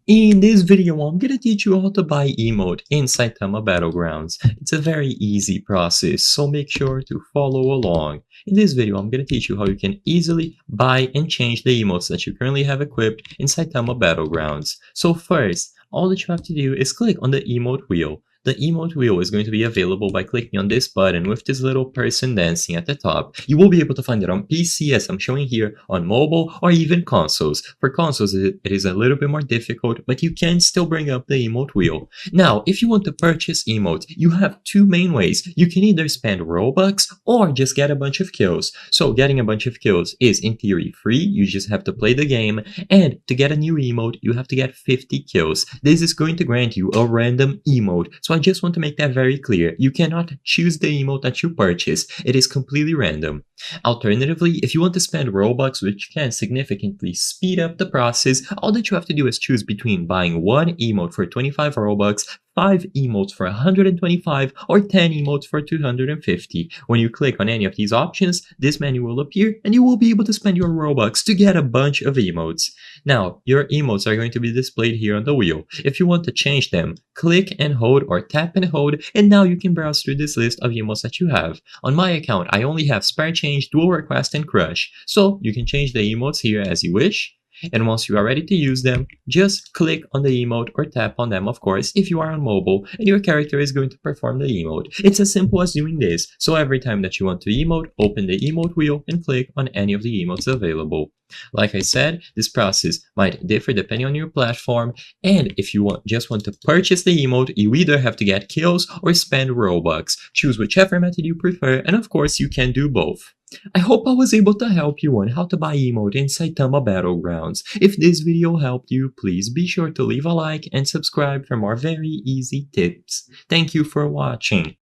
In this video, I'm gonna teach you how to buy emote in Saitama Battlegrounds. It's a very easy process, so make sure to follow along. In this video, I'm gonna teach you how you can easily buy and change the emotes that you currently have equipped in Saitama Battlegrounds. So first, all that you have to do is click on the emote wheel. The emote wheel is going to be available by clicking on this button with this little person dancing at the top. You will be able to find it on PC as I'm showing here, on mobile, or even consoles. For consoles, it is a little bit more difficult, but you can still bring up the emote wheel. Now, if you want to purchase emote, you have two main ways. You can either spend Robux or just get a bunch of kills. So getting a bunch of kills is in theory free, you just have to play the game, and to get a new emote, you have to get 50 kills. This is going to grant you a random emote. So I just want to make that very clear. You cannot choose the emote that you purchase. It is completely random. Alternatively, if you want to spend Robux, which can significantly speed up the process, all that you have to do is choose between buying one emote for 25 Robux, 5 emotes for 125, or 10 emotes for 250. When you click on any of these options, this menu will appear and you will be able to spend your Robux to get a bunch of emotes. Now, your emotes are going to be displayed here on the wheel. If you want to change them, click and hold or tap and hold, and now you can browse through this list of emotes that you have. On my account, I only have Spare Change, Dual Request, and Crush, so you can change the emotes here as you wish. And once you are ready to use them, just click on the emote or tap on them, of course, if you are on mobile, and your character is going to perform the emote. It's as simple as doing this, so every time that you want to emote, open the emote wheel and click on any of the emotes available. Like I said, this process might differ depending on your platform, and if you just want to purchase the emote, you either have to get kills or spend Robux. Choose whichever method you prefer, and of course you can do both. I hope I was able to help you on how to buy emote in Saitama Battlegrounds. If this video helped you, please be sure to leave a like and subscribe for more very easy tips. Thank you for watching.